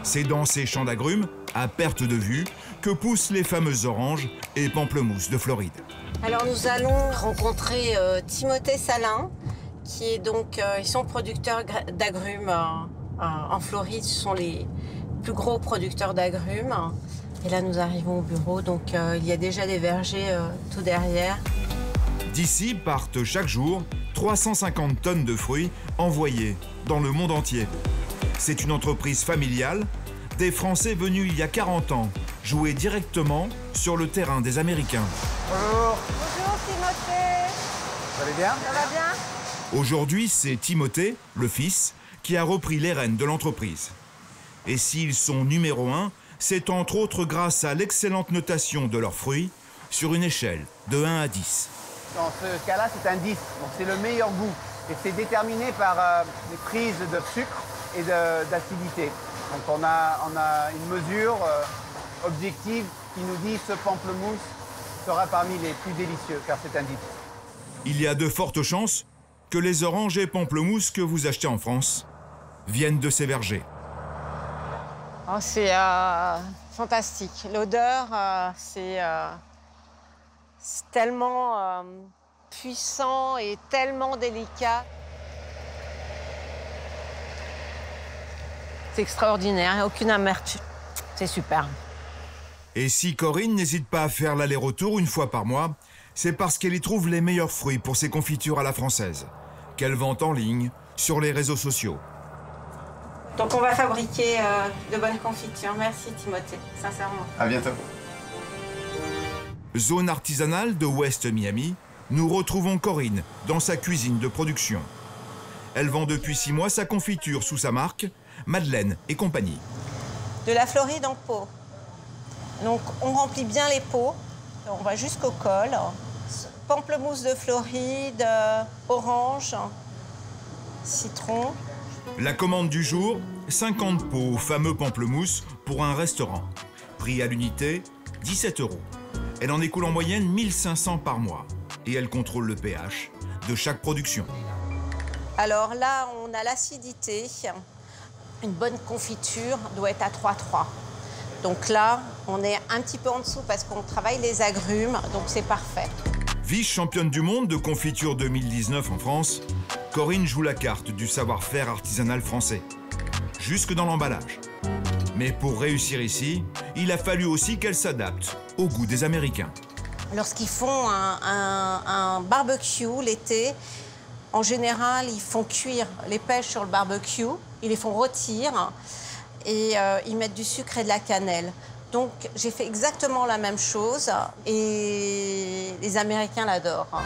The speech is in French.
C'est dans ces champs d'agrumes, à perte de vue, que poussent les fameuses oranges et pamplemousses de Floride. Alors nous allons rencontrer Timothée Salin, qui est donc, ils sont producteurs d'agrumes en Floride. Ce sont les plus gros producteurs d'agrumes. Et là, nous arrivons au bureau, donc il y a déjà des vergers tout derrière. D'ici partent chaque jour 350 tonnes de fruits envoyés dans le monde entier. C'est une entreprise familiale, des Français venus il y a 40 ans jouer directement sur le terrain des Américains. Bonjour. Bonjour Timothée. Vous allez bien? Ça va bien? Aujourd'hui, c'est Timothée, le fils, qui a repris les rênes de l'entreprise. Et s'ils sont numéro 1, c'est entre autres grâce à l'excellente notation de leurs fruits sur une échelle de 1 à 10. Dans ce cas-là, c'est un 10, donc c'est le meilleur goût. Et c'est déterminé par les prises de sucre et d'acidité. Donc on a une mesure objective qui nous dit ce pamplemousse sera parmi les plus délicieux, car c'est un 10. Il y a de fortes chances que les oranges et pamplemousses que vous achetez en France viennent de ces vergers. Oh, c'est fantastique. L'odeur, c'est tellement puissant et tellement délicat. C'est extraordinaire, il n'y a aucune amertume. C'est super. Et si Corinne n'hésite pas à faire l'aller-retour une fois par mois, c'est parce qu'elle y trouve les meilleurs fruits pour ses confitures à la française, qu'elle vend en ligne, sur les réseaux sociaux. Donc on va fabriquer de bonnes confitures. Merci Timothée, sincèrement. À bientôt. Zone artisanale de West Miami, nous retrouvons Corinne dans sa cuisine de production. Elle vend depuis 6 mois sa confiture sous sa marque, Madeleine et compagnie. De la Floride en pot. Donc on remplit bien les pots, on va jusqu'au col. Pamplemousse de Floride, orange, citron. La commande du jour, 50 pots fameux pamplemousse pour un restaurant. Prix à l'unité, 17 €. Elle en écoule en moyenne 1500 par mois. Et elle contrôle le pH de chaque production. Alors là, on a l'acidité. Une bonne confiture doit être à 3,3. Donc là, on est un petit peu en dessous parce qu'on travaille les agrumes, donc c'est parfait. Vice-championne du monde de confiture 2019 en France, Corinne joue la carte du savoir-faire artisanal français, jusque dans l'emballage. Mais pour réussir ici, il a fallu aussi qu'elle s'adapte au goût des Américains. Lorsqu'ils font un barbecue l'été, en général, ils font cuire les pêches sur le barbecue, ils les font rôtir et ils mettent du sucre et de la cannelle. Donc, j'ai fait exactement la même chose et les Américains l'adorent.